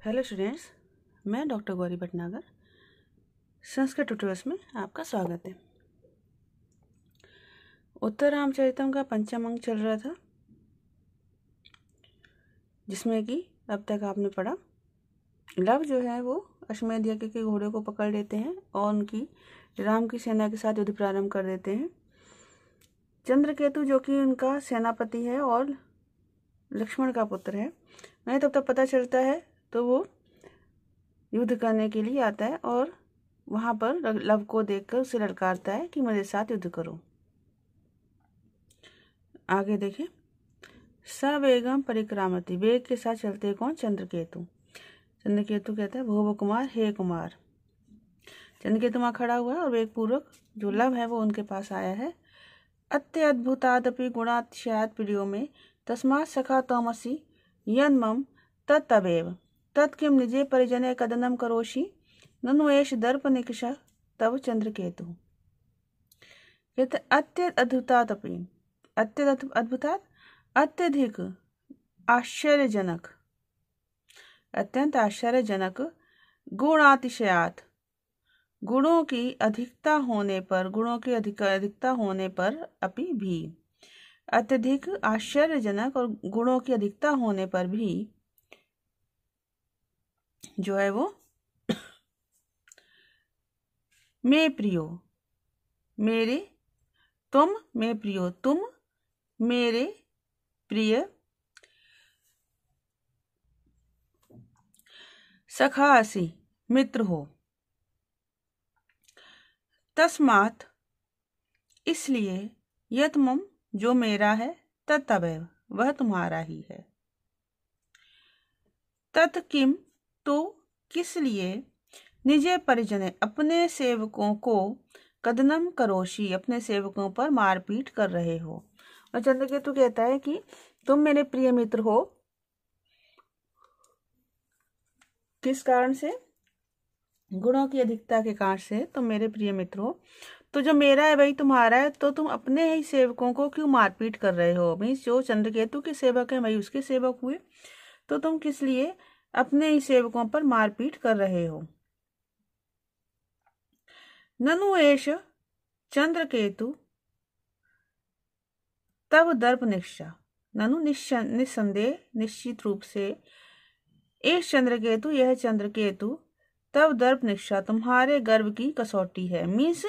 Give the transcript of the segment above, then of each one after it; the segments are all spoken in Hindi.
हेलो स्टूडेंट्स, मैं डॉक्टर गौरी भटनागर संस्कृत ट्यूटोरियल्स में आपका स्वागत है। उत्तर रामचरितम का पंचम अंक चल रहा था, जिसमें कि अब तक आपने पढ़ा लव जो है वो अश्वमेध यज्ञ के घोड़े को पकड़ लेते हैं और उनकी राम की सेना के साथ युद्ध प्रारंभ कर देते हैं। चंद्रकेतु जो कि उनका सेनापति है और लक्ष्मण का पुत्र है, उन्हें तब तक पता चलता है तो वो युद्ध करने के लिए आता है और वहां पर लव को देखकर उसे ललकारता है कि मेरे साथ युद्ध करो। आगे देखें, सवेगम परिक्रामति, वेग के साथ चलते कौन? चंद्रकेतु। चंद्रकेतु कहता है भोव कुमार, हे कुमार। चंद्रकेतु वहां खड़ा हुआ है और वेग पूर्वक जो लव है वो उनके पास आया है। अत्यद्भुतादपि गुणातिशयात् प्रियो में तस्मात् सखा तमसि यन्मम तत्तवेव तत्किं निजे परिजने कदनम करोषि ननु एष दर्प निकष तव चंद्रकेतु। कहते अत्यद्भुतादपि, अत्यद्भुतात अत्यधिक आश्चर्यजनक, अत्यंत आश्चर्यजनक, गुणातिशयात गुणों की अधिकता होने पर, गुणों की अधिकता होने पर अपि भी, अत्यधिक आश्चर्यजनक और गुणों की अधिकता होने पर भी जो है वो मैं प्रियो, मेरे, तुम मैं प्रियो, तुम मेरे प्रिय सखा असि, मित्र हो। तस्मात् इसलिए, यत्मम जो मेरा है, तत्तवैव वह तुम्हारा ही है। तत्किम तो किस लिए, निजे परिजने अपने सेवकों को, कदनम करोशी अपने सेवकों पर मारपीट कर रहे हो। और चंद्रकेतु कहता है कि तुम मेरे प्रिय मित्र हो। किस कारण से? गुणों की अधिकता के कारण से तुम मेरे प्रिय मित्र हो। तो जो मेरा है वही तुम्हारा है, तो तुम अपने ही सेवकों को क्यों मारपीट कर रहे हो? मीन्स जो चंद्रकेतु के सेवक है वही उसके सेवक हुए, तो तुम किस लिए अपने ही सेवकों पर मारपीट कर रहे हो? ननु एष चंद्रकेतु तब दर्प निष्ठा, ननु निस्संदेह निश्चित रूप से, एष चंद्रकेतु यह चंद्रकेतु, तब दर्प निष्ठा तुम्हारे गर्व की कसौटी है। मीन्स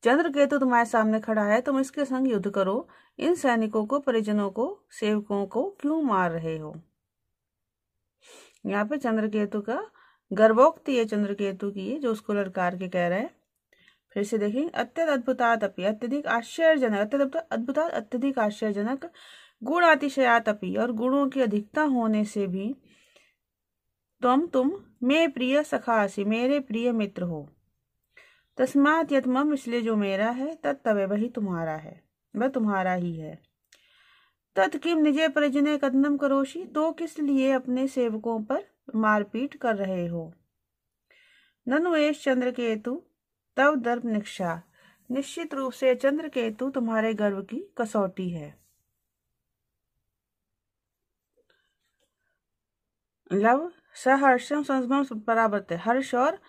चंद्रकेतु तुम्हारे सामने खड़ा है, तुम इसके संग युद्ध करो। इन सैनिकों को, परिजनों को, सेवकों को क्यों मार रहे हो? यहाँ पे चंद्रकेतु का गर्वोक्ति है, चंद्रकेतु की है जो उसको ललकार के कह रहा है। फिर से देखेंगे, अत्यद्भुतात अपि, अत्यधिक आश्चर्यजनक, अत्यद्भुतात अत्यधिक आश्चर्यजनक, गुणातिशयात् अपि और गुणों की अधिकता होने से भी, तुम मैं प्रिय सखासी मेरे प्रिय मित्र हो। तस्मात् यत्मम इसलिए जो मेरा है, तत्तवे वही तुम्हारा है, वह तुम्हारा ही है। तत्किम निजे परिजने कदनम करोशी तो किस लिए अपने सेवकों पर मारपीट कर रहे हो। ननु एष चंद्रकेतु तव दर्प निक्षा, निश्चित रूप से चंद्रकेतु तुम्हारे गर्व की कसौटी है। लव सहर्षम संभ्रम परावर्त, हर्ष और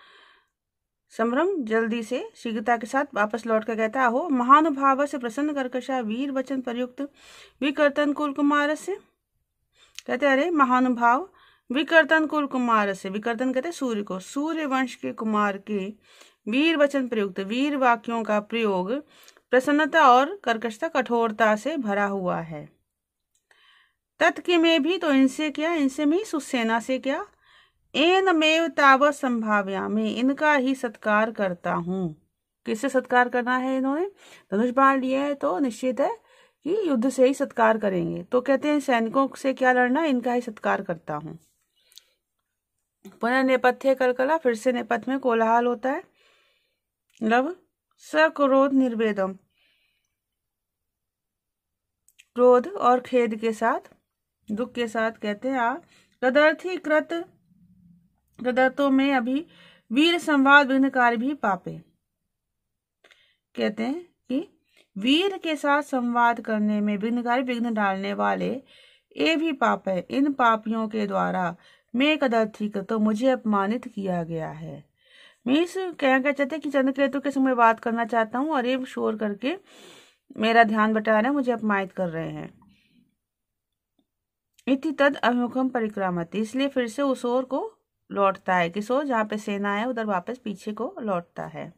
संभ्रम जल्दी से शीघ्रता के साथ वापस लौट कर कहता, हो महानुभाव से प्रसन्न कर्कशा वीर वचन प्रयुक्त विकर्तन कुल कुमार से। कहते अरे महानुभाव विकर्तन कुल कुमार से, विकर्तन कहते सूर्य को, सूर्य वंश के कुमार के वीर वचन प्रयुक्त, वीर वाक्यों का प्रयोग प्रसन्नता और कर्कशता, कठोरता से भरा हुआ है। तत्के में भी, तो इनसे क्या, इनसे में उस सेना से क्या, एनमेव तावत् संभाव्यामि इनका ही सत्कार करता हूँ। किससे सत्कार करना है? इन्होंने धनुष बाण लिया है तो निश्चित है कि युद्ध से ही सत्कार करेंगे। तो कहते हैं सैनिकों से क्या लड़ना, इनका ही सत्कार करता हूँ। पुनः नेपथ्य कलकला, फिर से नेपथ्य में कोलाहल होता है। लव सक्रोध निर्वेदम, क्रोध और खेद के साथ, दुख के साथ कहते हैं, कदर्थी कृत कृतों में अभी वीर संवाद विघ्नकारी भी पापे। कहते हैं कि वीर के साथ संवाद करने में विघ्नकारी, विघ्न डालने वाले ये भी पाप है। इन पापियों के द्वारा मैं कदाचित तो मुझे अपमानित किया गया है। मीन्स क्या चाहते कि चंद्रकेतु के समय बात करना चाहता हूँ और ये शोर करके मेरा ध्यान बटा रहे हैं, मुझे अपमानित कर रहे हैं। इति तद अभिमुखम परिक्रामति, इसलिए फिर से उस ओर को लौटता है, किस ओर, जहाँ पे सेना है उधर वापस पीछे को लौटता है।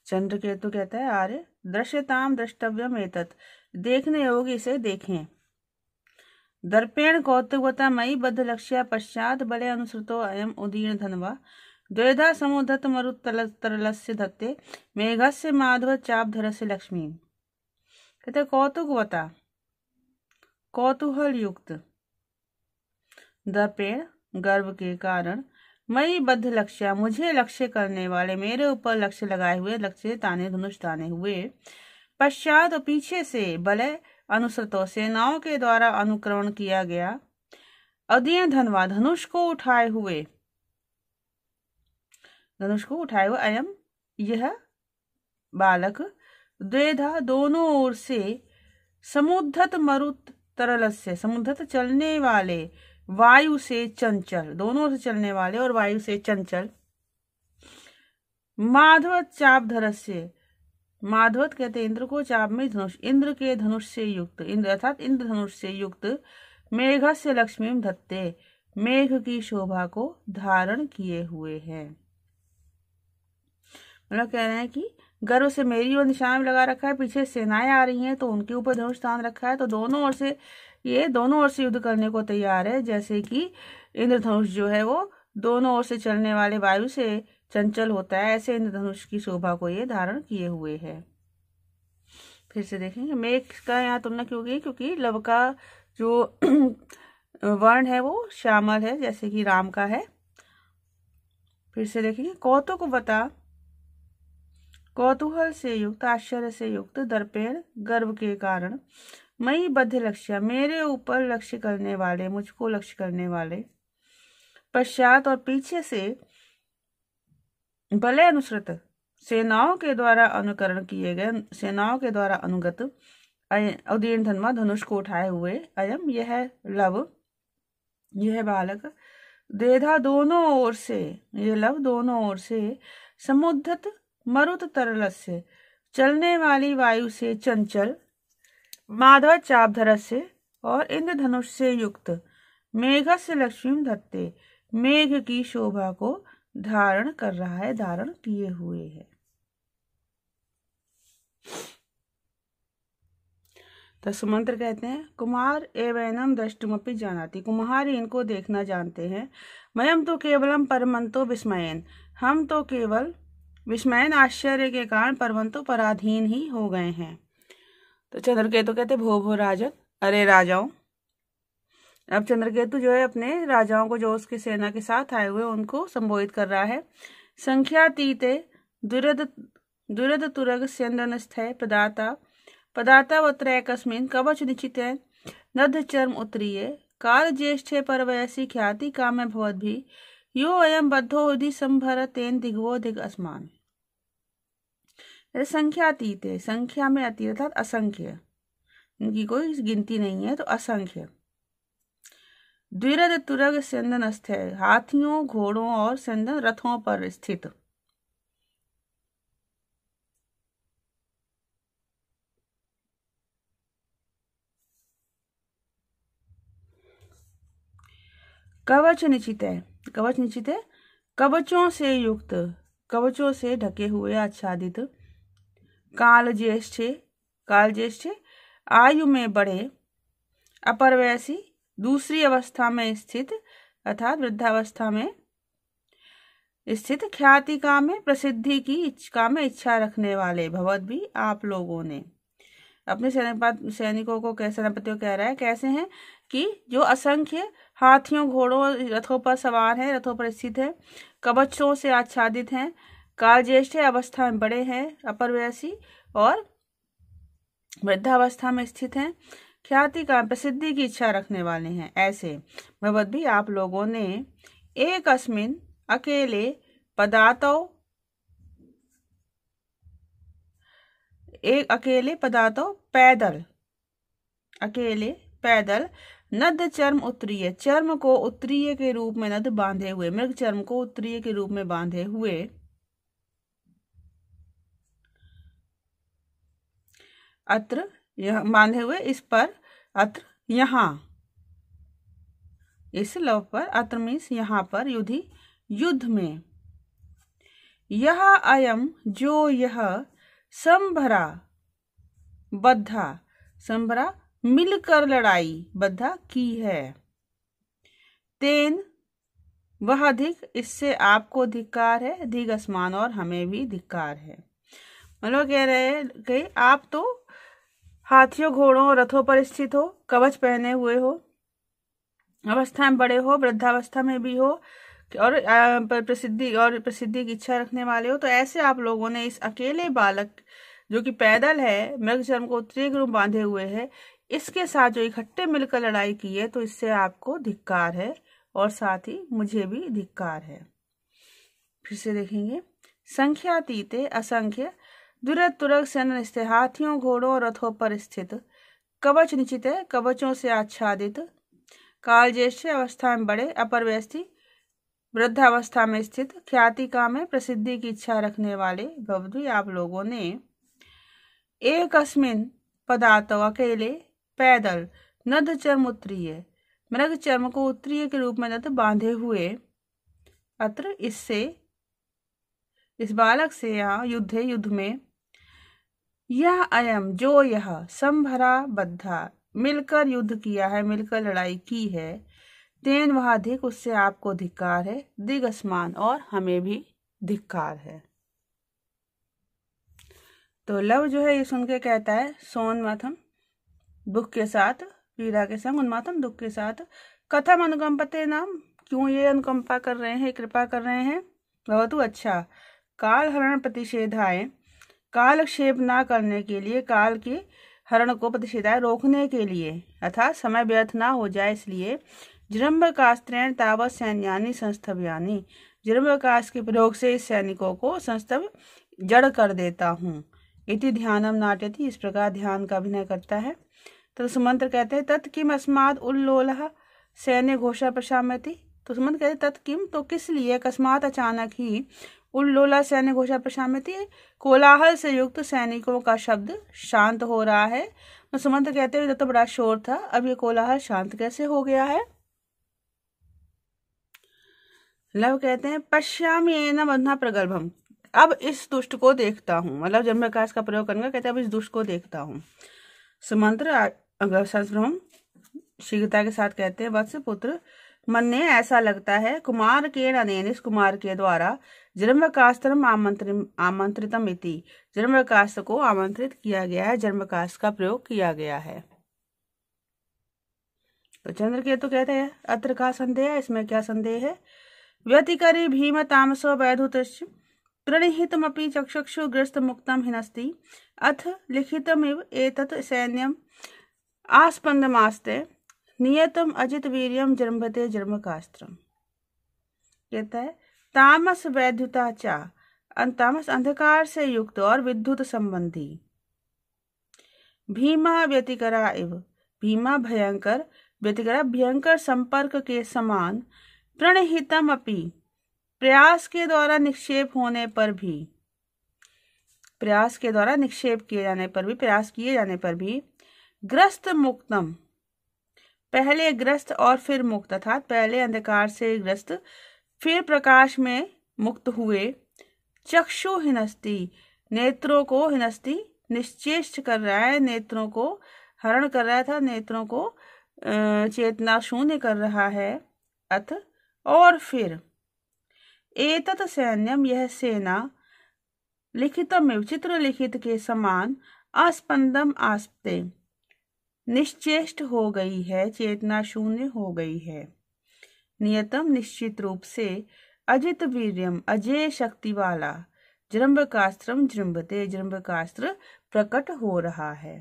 चंद्रकेतु कहता है आर्य दृश्यताम द्रष्टव्यम एतत्, देखने योग्य इसे देखें। दर्पेण कौतुकवता मयि बद्ध लक्ष्य पश्चात बले अनुसृतो अयम उदीर्ण धनवा द्वेधा समुद्धत मरुत्तरलस्य धत्ते मेघस्य माधव चापधरस्य लक्ष्मी। कहते कौतुकवता, कौतूहल युक्त, दर्पेण गर्व के कारण, मई बद्ध लक्ष्य मुझे लक्ष्य करने वाले, मेरे ऊपर लक्ष्य लगाए हुए, लक्ष्य ताने धनुष ताने हुए, पश्चात और पीछे से, बलय अनुसृतो सेनाओं के द्वारा अनुकरण किया गया, अधीन धनवा धनुष को उठाए हुए, धनुष को उठाए हुए, अयम यह बालक, द्वेधा दोनों ओर से, समुद्धत मरुत तरलस्य समुद्धत चलने वाले, वायु से चंचल, दोनों से चलने वाले और वायु से चंचल, माधव चाप धरस्य, माधवत कहते इंद्र को, चाप में धनुष, इंद्र के धनुष से युक्त, इंद्र अर्थात इंद्र धनुष से युक्त, मेघस्य लक्ष्मी धत्ते मेघ की शोभा को धारण किए हुए हैं। मतलब कह रहे हैं कि गर्व से मेरी ओर निशान लगा रखा है, पीछे सेनाएं आ रही हैं तो उनके ऊपर धनुष तान रखा है, तो दोनों ओर से ये दोनों ओर से युद्ध करने को तैयार है। जैसे कि इंद्रधनुष जो है वो दोनों ओर से चलने वाले वायु से चंचल होता है, ऐसे इंद्रधनुष की शोभा को ये धारण किए हुए है। फिर से देखेंगे मेघ का यहाँ तुलना क्यों की, क्योंकि लव का जो वर्ण है वो श्यामल है, जैसे कि राम का है। फिर से देखेंगे कौतुक बता, कौतूहल से युक्त, आश्चर्य से युक्त, दर्पेण गर्व के कारण, मई बद्ध लक्ष्य मेरे ऊपर लक्ष्य करने वाले, मुझको लक्ष्य करने वाले, पश्चात और पीछे से, बले अनुसृत सेनाओं के द्वारा अनुकरण किए गए, सेनाओं के द्वारा अनुगत, उदीर्ण धनमा धनुष को उठाए हुए, अयम यह लव, यह बालक, द्वेधा दोनों ओर से, ये लव दोनों ओर से, समुद्धत मरुत तरलस्य चलने वाली वायु से चंचल, माधव चापधर से और इंद्रधनुष से युक्त, मेघस्य लक्ष्मी धत्ते मेघ की शोभा को धारण कर रहा है, धारण किए हुए है। तो सुमंत्र कहते हैं कुमार एवैनम द्रष्टुमपि जानाति, कुम्हार इनको देखना जानते हैं। मयम तो केवलम परमंतो विस्मयन, हम तो केवल विस्मयन आश्चर्य के कारण परमंतो पराधीन ही हो गए हैं। तो चंद्रकेतु कहते भो भो राजन, अरे राजाओं। अब चंद्रकेतु जो है अपने राजाओं को, जो उसकी सेना के साथ आए हुए, उनको संबोधित कर रहा है। संख्यातीते दुरद तुरग स्यंदनस्थे पदाता पदाता वत्रैकस्मिन् कवच निचिते नद्ध चर्म उत्तरीये काल ज्येष्ठे परवयसि ख्याति कामे भवद्भिः यो अयम बद्धो हृदि संभर तेन दिग्वो दिग असमान। संख्यातीत है, संख्या में अतीत अर्थात असंख्य, इनकी कोई गिनती नहीं है, तो असंख्य। द्विरद तुरग स्यंदनस्थ है, हाथियों घोड़ों और स्यंदन रथों पर स्थित। कवच निश्चित है, कवच निश्चित है, कवचों से युक्त, कवचों से ढके हुए आच्छादित, काल ज्येष्ठे, काल ज्येष्ठे आयु में बड़े, अपरवैसी दूसरी अवस्था में स्थित अर्थात वृद्धावस्था में स्थित, ख्याति का में प्रसिद्धि की का में इच्छा रखने वाले, भगवत भी आप लोगों ने अपने सैनिकों को, सेनापतियों कह रहा है कैसे हैं कि जो असंख्य हाथियों घोड़ों रथों पर सवार हैं, रथों पर स्थित है, कवचों से आच्छादित हैं, काल ज्येष्ठ अवस्था में बड़े हैं, अपरवैसी और वृद्धावस्था में स्थित हैं, ख्याति का प्रसिद्धि की इच्छा रखने वाले हैं, ऐसे भगवत भी आप लोगों ने एक अस्मिन अकेले पदातो, एक अकेले पदातो पैदल, अकेले पैदल नद चर्म उत्तरीय, चर्म को उत्तरीय के रूप में नद बांधे हुए, मृग चर्म को उत्तरीय के रूप में बांधे हुए। अत्र यह बांधे हुए, इस पर, अत्र यहाँ, इस लव पर, अत्र मीन्स यहाँ पर, युधि युद्ध में। यह अयम जो यह, संभरा बद्धा, संभरा मिलकर लड़ाई, बद्धा की है। तेन वह अधिक, इससे आपको धिक्कार है, अधिक असमान और हमें भी धिक्कार है। मतलब कह रहे हैं कि आप तो हाथियों घोड़ों और रथों पर स्थित हो, कवच पहने हुए हो, अवस्था में बड़े हो, वृद्धावस्था में भी हो, और प्रसिद्धि की इच्छा रखने वाले हो, तो ऐसे आप लोगों ने इस अकेले बालक जो कि पैदल है, मृग चर्म को उत्तरीय के रूप बांधे हुए है, इसके साथ जो इकट्ठे मिलकर लड़ाई की है, तो इससे आपको धिक्कार है और साथ ही मुझे भी धिक्कार है। फिर से देखेंगे, संख्यातीते असंख्य दुरत तुरग सेन स्थित, हाथियों घोड़ों और रथों पर स्थित, कवच निश्चित है, कवचों से आच्छादित, काल ज्येष्ठ अवस्था में बड़े, अपर व्यस्ति वृद्धावस्था में स्थित, ख्यातिका में प्रसिद्धि की इच्छा रखने वाले भवद्वी आप लोगों ने एक अस्मिन पदार्थ अकेले पैदल नद चर्म उत्तरीय, मृग चर्म को उत्तरीय के रूप में नद बांधे हुए, अत्र इससे, इस बालक से, यहाँ युद्ध में, यह अयम जो यह, संभरा बद्धा मिलकर युद्ध किया है, मिलकर लड़ाई की है, तेन वह अधिक, उससे आपको धिक्कार है, दिगस्मान और हमें भी धिक्कार है। तो लव जो है ये सुन के कहता है, सोन्माथम दुख के साथ, पीड़ा के संग, उन्माथम दुख के साथ, कथम अनुकंपते नाम, क्यों ये अनुकंपा कर रहे हैं, कृपा कर रहे हैं, बहुत अच्छा, काल हरण प्रतिषेधाए, कालक्षेप ना करने के लिए, काल के हरण को प्रतिषेधाए रोकने के लिए, अर्थात समय व्यर्थ ना हो जाए इसलिए, जृंभकास्त्रेण तावत सैन्यानि संस्थभयानि, जृंभकास के प्रयोग से इस सैनिकों को संस्तभ जड़ कर देता हूँ। इति ध्यानम नाट्यति, इस प्रकार ध्यान का अभिनय करता है। तो सुमंत्र कहते हैं, तत् किम अस्माद उल्लोलः सैन्य घोषा प्रशाम्यति, तो सुमंत्र कहते हैं तत् किम, तो किस लिए, अकस्मात अचानक ही, उल्लोला सैन्य घोषा प्रशाम्यति, कोलाहल से युक्त सैनिकों का शब्द शांत हो रहा है। तो सुमंत्र कहते हैं तो बड़ा शोर था, अब ये कोलाहल शांत कैसे हो गया है। लव कहते हैं, पश्यामि एनम अधुना प्रगल्भम, अब इस दुष्ट को देखता हूँ, मतलब जन्मकाश का प्रयोग करूंगा, कहते हैं अब इस दुष्ट को देखता हूँ। सुमंत्र संस्भ्रम शीघ्रता के साथ कहते हैं, वत्स पुत्र मन ने ऐसा लगता है, कुमार के अनेन, इस कुमार के द्वारा, जन्मकास्त्रम आमंत्रितम इति, जन्मकास्त को आमंत्रित किया गया है, जन्मकास्ट का प्रयोग किया गया है। तो चंद्रकेतु कहते हैं, अत्र का संदेह है, इसमें क्या संदेह है। व्यतिकरी भीम तामसो वैधुतश्च प्रणिहितमपि चक्षुषु ग्रस्त मुक्तम हिनस्ति, अथ लिखितमिव एतत् सैन्यम आस्पंदमास्ते, नियतम अजित वीर्यम जृंभते जन्मकास्त्रम। कहता है, तामस वैद्युता चा, तामस अंधकार से युक्त और विद्युत संबंधी, भीमा व्यतिकरा इव, भीमा भयंकर, व्यतिकरा भयंकर संपर्क के समान, प्रणहितम अपि, प्रयास के द्वारा निक्षेप होने पर भी, प्रयास के द्वारा निक्षेप किए जाने पर भी, प्रयास किए जाने पर भी, ग्रस्त मुक्तम, पहले ग्रस्त और फिर मुक्त, अर्थात पहले अंधकार से ग्रस्त फिर प्रकाश में मुक्त हुए, चक्षु हिनस्ति, नेत्रों को, हिनस्ति निश्चेष्ट कर रहा है, नेत्रों को हरण कर रहा था, नेत्रों को चेतना शून्य कर रहा है, अथ और फिर, एतत् सैन्यम यह सेना, लिखितम चित्र लिखित के समान, आस्पंदम आस्पते निश्चेष्ट हो गई है, चेतना शून्य हो गई है, नियतम निश्चित रूप से, अजित वीर्यम अजय शक्ति वाला, जृंभकास्त्रम जृंभते जृंभकास्त्र प्रकट हो रहा है।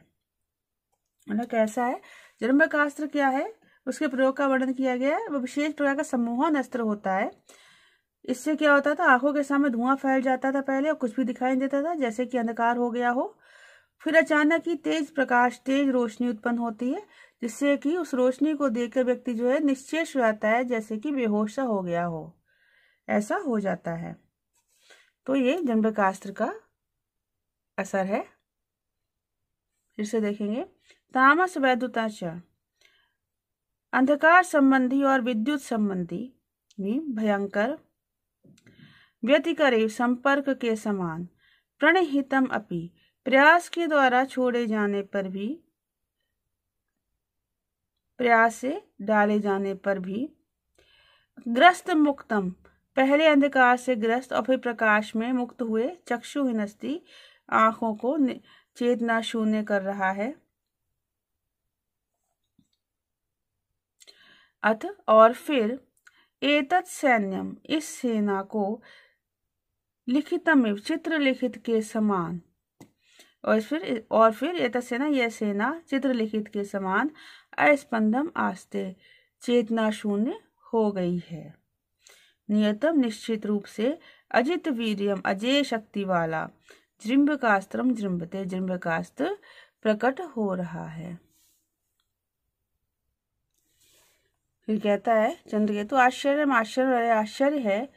मतलब कैसा है जृंभकास्त्र, क्या है उसके प्रयोग का वर्णन किया गया है। वह विशेष प्रकार का सम्मोहन अस्त्र होता है। इससे क्या होता था, आंखों के सामने धुआं फैल जाता था पहले और कुछ भी दिखाई नहीं देता था, जैसे कि अंधकार हो गया हो। फिर अचानक ही तेज रोशनी उत्पन्न होती है, जिससे कि उस रोशनी को देखकर व्यक्ति जो है निश्चेष हो जाता है, जैसे कि बेहोश सा हो गया हो, ऐसा हो जाता है। तो ये जन्मकास्त्र का असर है। फिर से देखेंगे, तामस वैद्युताच, अंधकार संबंधी और विद्युत संबंधी में भयंकर व्यतिकरे संपर्क के समान प्रणहितम अपि, प्रयास के द्वारा छोड़े जाने पर भी, प्रयास से डाले जाने पर भी, ग्रस्त मुक्तम, पहले अंधकार से ग्रस्त और फिर प्रकाश में मुक्त हुए चक्षुहिनस्ति, आंखों को चेतना शून्य कर रहा है। अथ और फिर एतत् सैन्यम, इस सेना को लिखितम चित्र लिखित के समान, और फिर एतत् सेना, यह सेना चित्र लिखित के समान अस्पंदम आस्ते, चेतना शून्य हो गई है। नियतम, निश्चित रूप से, अजित वीर्यम, अजय शक्ति वाला, जृंभकास्त्रम जृंभते, जृंभकास्त्र प्रकट हो रहा है। फिर कहता है चंद्रकेतु, आश्चर्य में आश्चर्य, आश्चर्य है,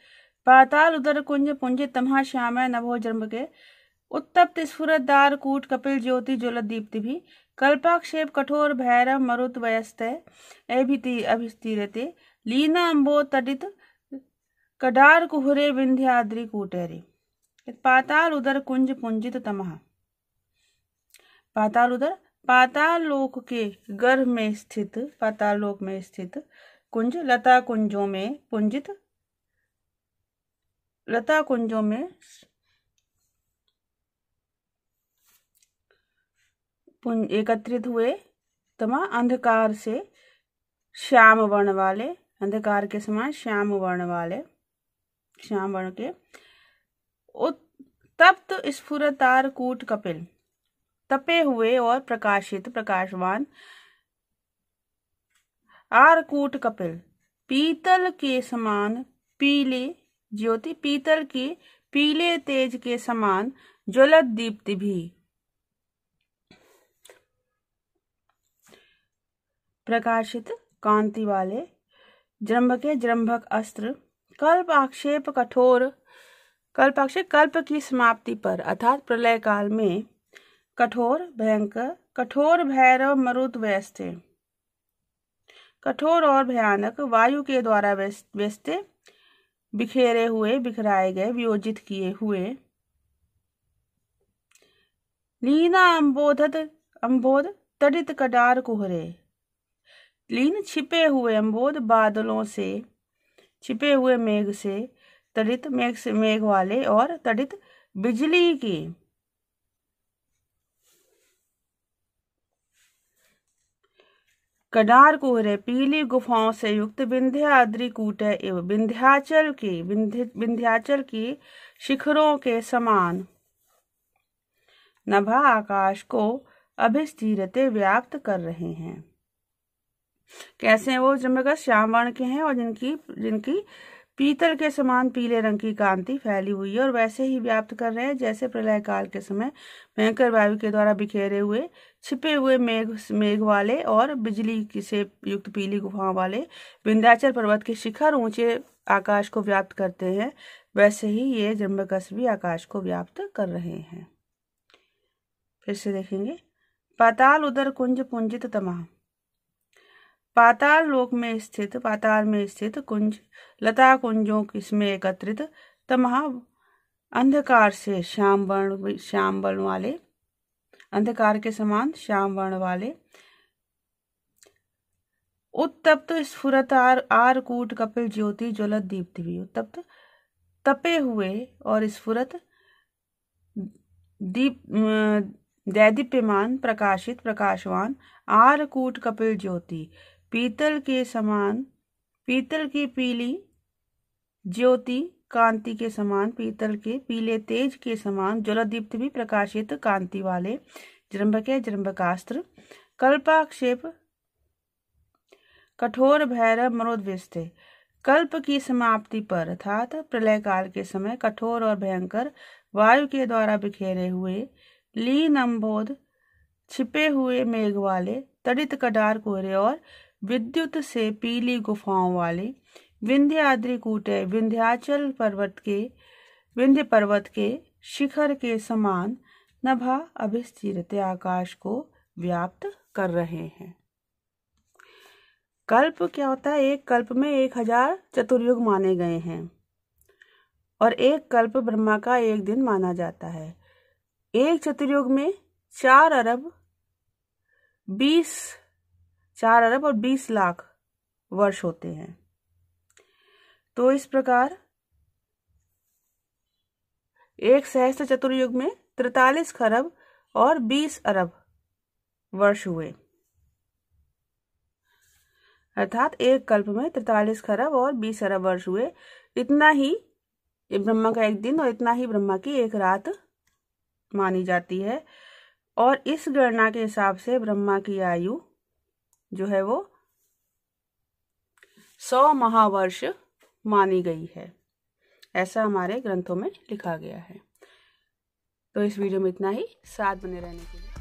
पाताल उदर कुंज पुंज तमहा श्याम नभो जन्म के, उत्तप्त स्फुरत दार कूट कपिल ज्योति ज्वलत दीप्ति भी, कल्पाक्षेप कठोर भैरव मरुत वयस्तय अभिस्तीरते, लीना अम्बो तडित कडार कुहरे विंध्याद्रि कूटेरे। पाताल उदर कुंज पुंजित तमहा, पाताल उदर, पाताल लोक के गर्भ में स्थित, पाताल लोक में स्थित कुंज, लता कुंजों में पुंजित, लता कुंजों में एकत्रित हुए, तमा अंधकार से श्याम वर्ण वाले, अंधकार के समान श्याम वर्ण वाले, श्याम वर्ण के, उत्तप्त स्फुरतार कूट कपिल, तपे हुए और प्रकाशित प्रकाशवान आरकूट कपिल, पीतल के समान पीले ज्योति, पीतल के पीले तेज के समान ज्वलत दीप्ति भी, प्रकाशित कांति वाले जृंभ के जृंभक अस्त्र, कल्प आक्षेप कठोर, कल्पाक्षेप कल्प की समाप्ति पर अर्थात प्रलय काल में, कठोर भयंकर, कठोर भैरव मरुत व्यस्ते, कठोर और भयानक वायु के द्वारा व्यस्ते, बिखेरे हुए, बिखराए गए, वियोजित किए हुए, लीना अम्बोध तडित कडार कुहरे, लीन छिपे हुए, अम्बोध बादलों से, छिपे हुए मेघ से, तडित मेघ से, मेघ वाले, और तडित बिजली की, कडार कुहरे पीली गुफाओं से युक्त, विंध्याद्रि कूटे एव, विंध्याचल की शिखरों के समान, नभा आकाश को अभिस्तीरते व्याप्त कर रहे हैं। कैसे हैं वो जन्मगत? श्याम वर्ण के हैं और जिनकी पीतल के समान पीले रंग की कांति फैली हुई है, और वैसे ही व्याप्त कर रहे हैं जैसे प्रलय काल के समय भयंकर वायु के द्वारा बिखेरे हुए, छिपे हुए मेघ वाले और बिजली से युक्त पीली गुफाओं वाले विंध्याचल पर्वत के शिखर ऊंचे आकाश को व्याप्त करते हैं, वैसे ही ये जन्मकस भी आकाश को व्याप्त कर रहे हैं। फिर से देखेंगे, पाताल उदर कुंज पुंजित तमह, पाताल लोक में स्थित, पाताल में स्थित कुंज, लता कुंजों इसमें एकत्रित, तमहा अंधकार से श्याम वर्ण वाले, अंधकार के समान श्याम वर्ण वाले, उत्तप्त स्फुरत आरकूट कपिल ज्योति ज्वलत दीप्ति भी, उत्तप्त तपे हुए और स्फुरत दैदीप्यमान, प्रकाशित प्रकाशवान, आरकूट कपिल ज्योति, पीतल के समान, पीतल की पीली ज्योति कांति के समान, पीतल के पीले तेज के समान, ज्वलदीप्त भी प्रकाशित कांति वाले, जृंभके जृंभकास्त्र, कल्पाक्षेप कठोर भैरव मरोद्विष्टे, कल्प की समाप्ति पर अर्थात प्रलय काल के समय कठोर और भयंकर वायु के द्वारा बिखेरे हुए, लीन अम्बोध, छिपे हुए मेघ वाले, तड़ित कडार कोहरे और विद्युत से पीली गुफाओं वाले, विंध्याद्रि कूटे, विंध्य पर्वत के शिखर के समान नभा अभिस्थिरते आकाश को व्याप्त कर रहे हैं। कल्प क्या होता है? एक कल्प में 1000 चतुर्युग माने गए हैं और एक कल्प ब्रह्मा का एक दिन माना जाता है। एक चतुर्युग में 4 अरब और 20 लाख वर्ष होते हैं। तो इस प्रकार एक सहस्त्र चतुर्युग में 43 खरब और 20 अरब वर्ष हुए, अर्थात एक कल्प में 43 खरब और 20 अरब वर्ष हुए। इतना ही ब्रह्मा का एक दिन और इतना ही ब्रह्मा की एक रात मानी जाती है। और इस गणना के हिसाब से ब्रह्मा की आयु जो है वो 100 महावर्ष मानी गई है, ऐसा हमारे ग्रंथों में लिखा गया है। तो इस वीडियो में इतना ही। साथ बने रहने के लिए